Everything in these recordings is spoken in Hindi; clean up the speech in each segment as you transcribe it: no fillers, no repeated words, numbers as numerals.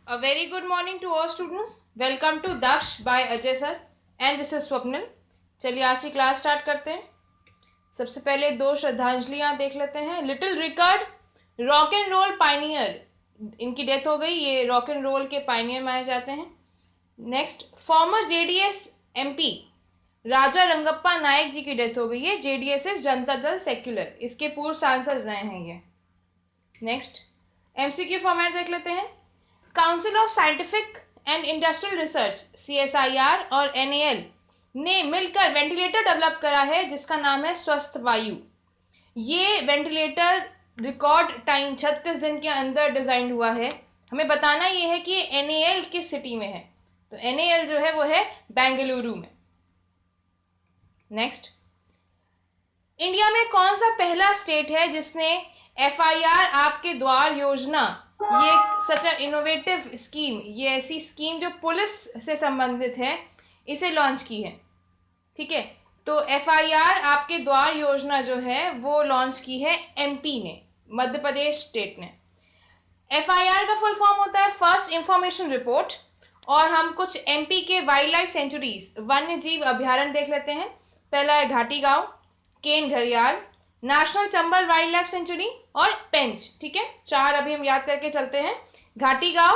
A very good morning to all students. Welcome to Daksh by Ajay sir and this is Swapnil. चलिए आज की क्लास स्टार्ट करते हैं. सबसे पहले दो श्रद्धांजलियां देख लेते हैं. Little Richard rock and roll pioneer, इनकी डेथ हो गई. ये रॉक एंड रोल के पाइनियर माने जाते हैं. Next, former JDS MP Raja Rangappa Nayak ji की डेथ हो गई है. जेडीएस जनता दल सेक्युलर, इसके पूर्व सांसद रहे हैं ये. नेक्स्ट, एमसीक्यू फॉर्मेट देख लेते हैं. Council of scientific and industrial research CSIR और NAL ने मिलकर वेंटिलेटर डेवलप करा है जिसका नाम है स्वस्थ वायु. ये वेंटिलेटर रिकॉर्ड टाइम 36 दिन के अंदर डिजाइन हुआ है. हमें बताना ये है कि NAL किस सिटी में है. तो NAL जो है वो है बेंगलुरु में. नेक्स्ट, इंडिया में कौन सा पहला स्टेट है जिसने FIR आपके द्वार योजना, ये सच अ इनोवेटिव स्कीम, ये ऐसी स्कीम जो पुलिस से संबंधित है, इसे लॉन्च की है. ठीक है, तो FIR आपके द्वार योजना जो है वो लॉन्च की है MP ने, मध्य प्रदेश स्टेट ने. FIR का फुल फॉर्म होता है फर्स्ट इंफॉर्मेशन रिपोर्ट. और हम कुछ MP के वाइल्ड लाइफ सेंचुरीज, वन्य जीव अभ्यारण्य देख लेते हैं. पहला है घाटी गांव, केन घड़ियाल, national Chambal wild life sanctuary और पेंच. ठीक है, चार अभी हम याद करके चलते हैं. घाटी गांव,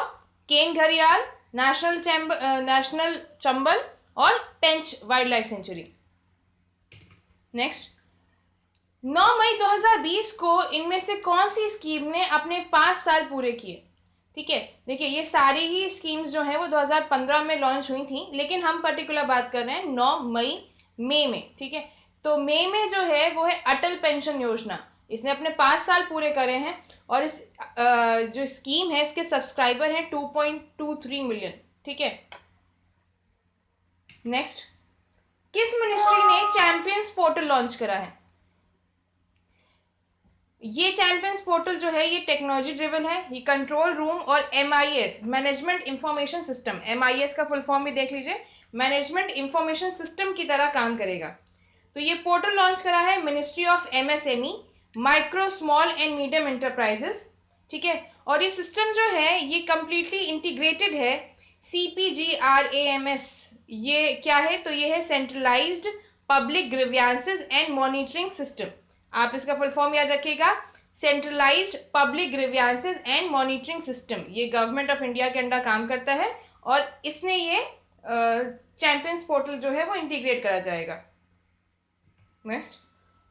केन घड़ियाल, नेशनल चंबल और पेंच वाइल्ड लाइफ सेंचुरी. नेक्स्ट, 9 मई 2020 को इनमें से कौन सी स्कीम ने अपने 5 साल पूरे किए. ठीक है, देखिए ये सारी ही स्कीम्स जो हैं वो 2015 में लॉन्च हुई थी, लेकिन हम पर्टिकुलर बात कर रहे हैं 9 मई में. ठीक है, तो मई में जो है वो है अटल पेंशन योजना. इसने अपने 5 साल पूरे करे हैं और इस जो स्कीम है इसके सब्सक्राइबर हैं 2.23 मिलियन. ठीक है. नेक्स्ट, किस मिनिस्ट्री ने चैंपियंस पोर्टल लॉन्च करा है. ये चैंपियंस पोर्टल जो है ये टेक्नोलॉजी ड्रिवन है. ये कंट्रोल रूम और MIS management information system, MIS का फुल फॉर्म भी देख लीजिए, मैनेजमेंट इंफॉर्मेशन सिस्टम की तरह काम करेगा. तो ये पोर्टल लॉन्च करा है ministry of MSME, micro small and medium enterprises. ठीक है, और ये सिस्टम जो है ये कंप्लीटली इंटीग्रेटेड है CPGRAMS. ये क्या है, तो ये है centralised public grievances and monitoring system. आप इसका फुल फॉर्म याद रखिएगा, centralised public grievances and monitoring system. ये गवर्नमेंट ऑफ इंडिया के अंडर काम करता है और इसने ये चैंपियंस पोर्टल जो है वो इंटीग्रेट करा जाएगा. Next,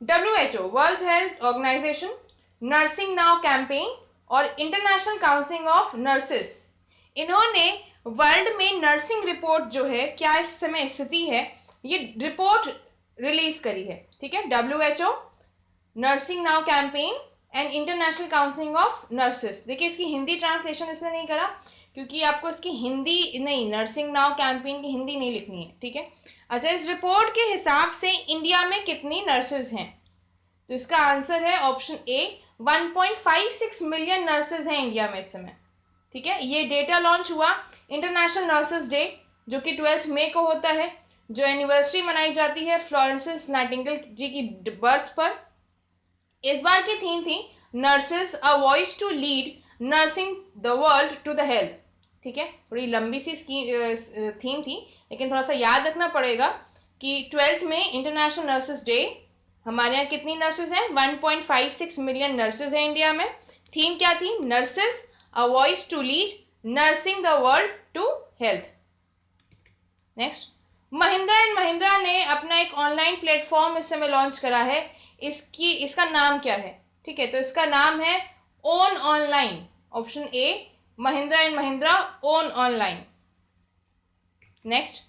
WHO world health organisation, nursing now campaign और इंटरनेशनल काउंसिल ऑफ नर्सेस, इन्होंने वर्ल्ड में नर्सिंग रिपोर्ट जो है क्या इस समय स्थिति है, ये रिपोर्ट रिलीज करी है. ठीक है, WHO nursing now campaign and international council of nurses. देखिए इसकी हिंदी ट्रांसलेशन इसने नहीं करा क्योंकि आपको इसकी हिंदी नहीं, नर्सिंग नाउ कैंपेन की हिंदी नहीं लिखनी है. ठीक है. अच्छा, इस रिपोर्ट के हिसाब से इंडिया में कितनी नर्सेज हैं, तो इसका आंसर है ऑप्शन A, 1.56 मिलियन नर्सेज हैं इंडिया में इस समय. ठीक है, ये डेटा लॉन्च हुआ इंटरनेशनल नर्सेज डे जो कि 12 मई को होता है, जो एनिवर्सरी मनाई जाती है फ्लोरेंस नाइटिंगेल जी की बर्थ पर. इस बार की थीम थी nurses a voice to lead nursing the world to the health. ठीक है, थोड़ी लंबी सी थीम थी, लेकिन थोड़ा सा याद रखना पड़ेगा कि 12 में इंटरनेशनल नर्सेस डे. हमारे यहाँ कितनी नर्सेज हैं, 1.56 मिलियन नर्सेज हैं इंडिया में. थीम क्या थी, nurses a voice to lead nursing the world to health. Next, Mahindra and Mahindra ने अपना एक ऑनलाइन प्लेटफॉर्म इस समय लॉन्च करा है. इसका नाम क्या है. ठीक है, तो इसका नाम है own online. Option A, Mahindra and Mahindra own online. Next,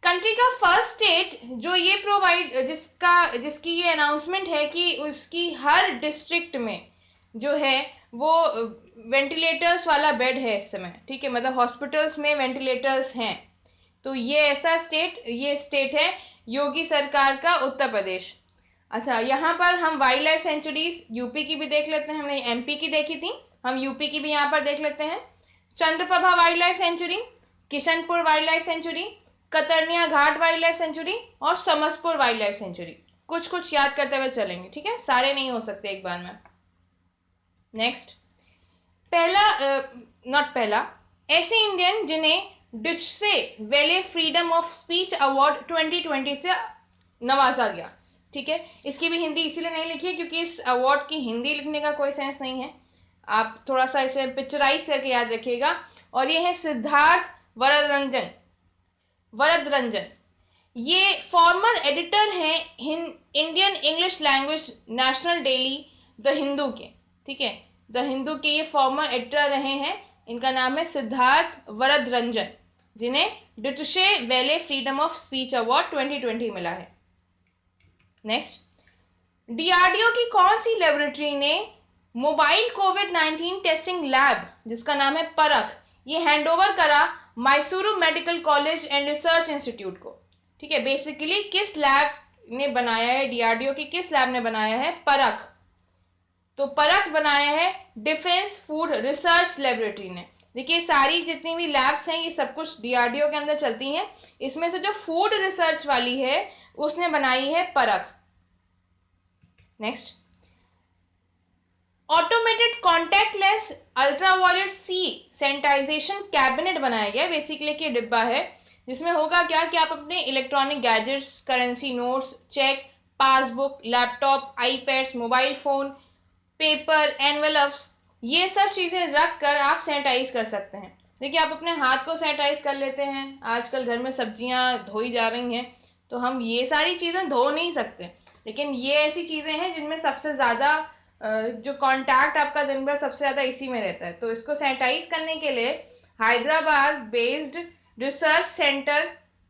country का फर्स्ट स्टेट जो ये प्रोवाइड जिसकी ये अनाउंसमेंट है कि उसकी हर डिस्ट्रिक्ट में जो है वो वेंटिलेटर्स वाला बेड है इस समय. ठीक है, मतलब हॉस्पिटल्स में वेंटिलेटर्स हैं. तो ये स्टेट है योगी सरकार का उत्तर प्रदेश. अच्छा, यहाँ पर हम वाइल्ड लाइफ सेंचुरीज यूपी की भी देख लेते हैं. हमने MP की देखी थी, हम यूपी की भी यहाँ पर देख लेते हैं. Chandraprabha wildlife sanctuary, Kishanpur wildlife sanctuary, Katarniya Ghat wildlife sanctuary और समसपुर वाइल्ड लाइफ सेंचुरी. कुछ कुछ याद करते हुए चलेंगे. ठीक है, सारे नहीं हो सकते एक बार में. नेक्स्ट, पहला नॉट पहला, ऐसे इंडियन जिन्हें डुचे वेले फ्रीडम ऑफ स्पीच अवार्ड 2020 से नवाजा गया। ठीक है, इसकी भी हिंदी इसीलिए नहीं लिखी है क्योंकि इस अवार्ड की हिंदी लिखने का कोई सेंस नहीं है, आप थोड़ा सा इसे पिक्चराइज करके याद रखिएगा। और ये है सिद्धार्थ वरदरंजन। वरदरंजन ये फॉर्मर एडिटर हैं Indian English language national daily the Hindu के। ठीक है, द हिंदू के ये फॉर्मर एडिटर रहे हैं। इनका नाम है सिद्धार्थ वरदरंजन, जिन्हें डुचे वेले फ्रीडम ऑफ स्पीच अवार्ड 2020 मिला है। नेक्स्ट, डीआरडीओ की कौन सी लेबोरेटरी ने मोबाइल कोविड-19 टेस्टिंग लैब, जिसका नाम है परख, ये हैंडओवर करा Mysuru medical college and research institute को। ठीक है, बेसिकली किस लैब ने बनाया है, डीआरडीओ की किस लैब ने बनाया है परख, तो परख बनाया है डिफेंस फूड रिसर्च लेबोरेटरी ने। देखिए सारी जितनी भी लैब्स हैं ये सब कुछ डीआरडीओ के अंदर चलती हैं, इसमें से जो फूड रिसर्च वाली है उसने बनाई है परख। नेक्स्ट, ऑटोमेटेड कॉन्टैक्टलेस अल्ट्रावायलेट सी सैनिटाइजेशन कैबिनेट बनाया गया। बेसिकली कि डिब्बा है जिसमें होगा क्या कि आप अपने electronic gadgets, currency notes, cheque, passbook, laptop, iPads, mobile phone, paper, envelopes, ये सब चीज़ें रख कर आप सैनिटाइज कर सकते हैं। देखिए आप अपने हाथ को सैनिटाइज कर लेते हैं, आजकल घर में सब्जियां धोई जा रही हैं तो हम ये सारी चीज़ें धो नहीं सकते, लेकिन ये ऐसी चीज़ें हैं जिनमें सबसे ज़्यादा जो कांटेक्ट आपका दिन भर सबसे ज़्यादा इसी में रहता है। तो इसको सैनिटाइज करने के लिए Hyderabad based research centre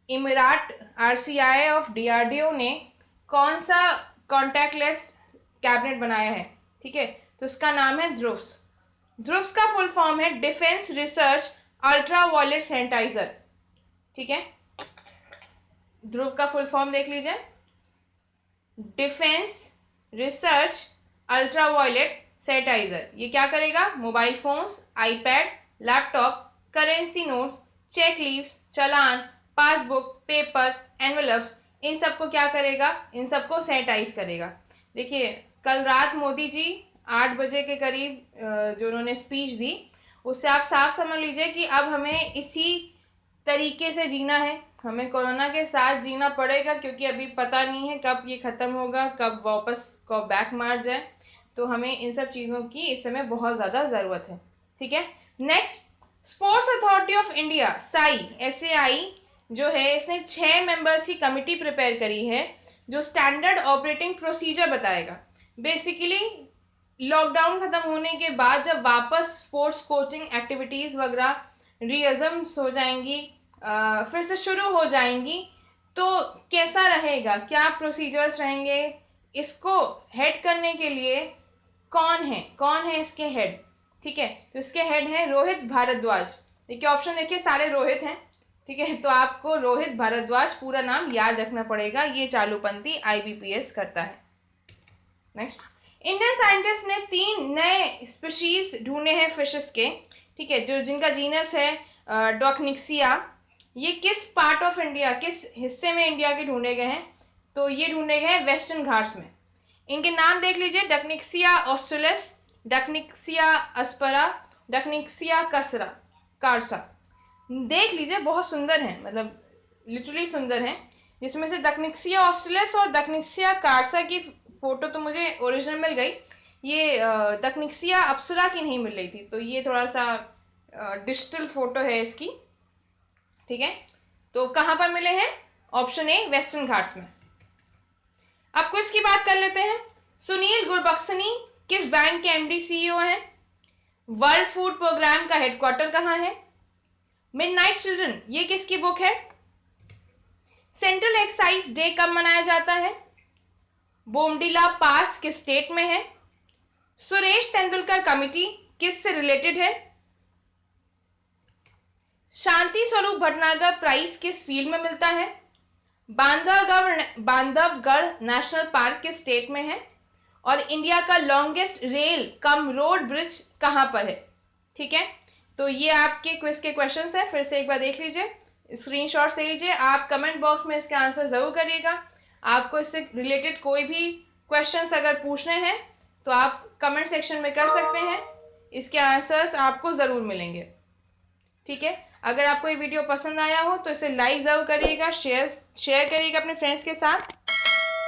Imarat RCI of DRDO ने कौन सा कॉन्टैक्टलेस कैबिनेट बनाया है। ठीक है, तो इसका नाम है ध्रुव्स। ध्रुव्स का फुल फॉर्म है डिफेंस रिसर्च अल्ट्रावायलेट सैनिटाइजर। ठीक है, ध्रुव का फुल फॉर्म देख लीजिए, डिफेंस रिसर्च अल्ट्रावायलेट सैनिटाइजर। ये क्या करेगा, mobile phones, iPad, laptop, currency notes, cheque leaves, challan, passbook, paper, envelopes, इन सबको क्या करेगा, इन सबको सैनिटाइज करेगा। देखिए कल रात मोदी जी 8 बजे के करीब जो उन्होंने स्पीच दी उससे आप साफ समझ लीजिए कि अब हमें इसी तरीके से जीना है, हमें कोरोना के साथ जीना पड़ेगा क्योंकि अभी पता नहीं है कब ये ख़त्म होगा, कब वापस कब बैक मार जाए। तो हमें इन सब चीज़ों की इस समय बहुत ज़्यादा ज़रूरत है। ठीक है, next, sports authority of India SAI जो है इसने 6 मेंबर्स की कमिटी प्रिपेयर करी है जो स्टैंडर्ड ऑपरेटिंग प्रोसीजर बताएगा। बेसिकली लॉकडाउन ख़त्म होने के बाद जब वापस स्पोर्ट्स कोचिंग एक्टिविटीज़ वगैरह रीअज़म्स हो जाएंगी, फिर से शुरू हो जाएंगी, तो कैसा रहेगा, क्या प्रोसीजर्स रहेंगे, इसको हेड करने के लिए कौन है इसके हेड। ठीक है, तो इसके हेड हैं रोहित भारद्वाज। देखिए ऑप्शन देखिए सारे रोहित हैं। ठीक है, तो आपको रोहित भारद्वाज पूरा नाम याद रखना पड़ेगा, ये चालूपंथी IBPS करता है। नेक्स्ट, इंडियन साइंटिस्ट ने 3 नए स्पीशीज ढूंढे हैं फिशेस के। ठीक है, जो जिनका जीनस है डॉकनिक्सिया। ये किस पार्ट ऑफ इंडिया, किस हिस्से में इंडिया के ढूंढे गए हैं, तो ये ढूंढे गए हैं वेस्टर्न घाट्स में। इनके नाम देख लीजिए, डकनिक्सिया ऑस्ट्रेलिस, डकनिक्सिया अस्परा, डकनिक्सिया कसरा कारसा। देख लीजिए बहुत सुंदर है, मतलब लिटरली सुंदर है। जिसमें से डकनिक्सिया ऑस्ट्रेलिस और डकनिक्सिया कारसा की फ़ोटो तो मुझे ओरिजिनल मिल गई, ये डकनिक्सिया अप्सरा की नहीं मिल रही थी, तो ये थोड़ा सा डिजिटल फ़ोटो है इसकी। ठीक है, तो कहाँ पर मिले हैं, ऑप्शन ए वेस्टर्न घाट्स में। अब क्विज की बात कर लेते हैं। सुनील गुरबख्शनी किस बैंक के MD CEO हैं? वर्ल्ड फूड प्रोग्राम का हेडक्वार्टर कहाँ है? मिडनाइट चिल्ड्रन ये किसकी बुक है? सेंट्रल एक्साइज डे कब मनाया जाता है? बोमडिला पास किस स्टेट में है? सुरेश तेंदुलकर कमिटी किस से रिलेटेड है? शांति स्वरूप भटनागर प्राइज किस फील्ड में मिलता है? बांधवगढ़ नेशनल पार्क किस स्टेट में है? और इंडिया का longest rail cum road bridge कहाँ पर है? ठीक है, तो ये आपके क्विज के क्वेश्चंस है, फिर से एक बार देख लीजिए, स्क्रीनशॉट्स ले लीजिए। आप कमेंट बॉक्स में इसके आंसर ज़रूर करिएगा। आपको इससे रिलेटेड कोई भी क्वेश्चंस अगर पूछने हैं तो आप कमेंट सेक्शन में कर सकते हैं। इसके आंसर्स आपको ज़रूर मिलेंगे। ठीक है, अगर आपको ये वीडियो पसंद आया हो तो इसे लाइक ज़रूर करिएगा, शेयर करिएगा अपने फ्रेंड्स के साथ,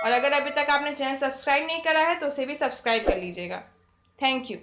और अगर अभी तक आपने चैनल सब्सक्राइब नहीं करा है तो उसे भी सब्सक्राइब कर लीजिएगा। Thank you.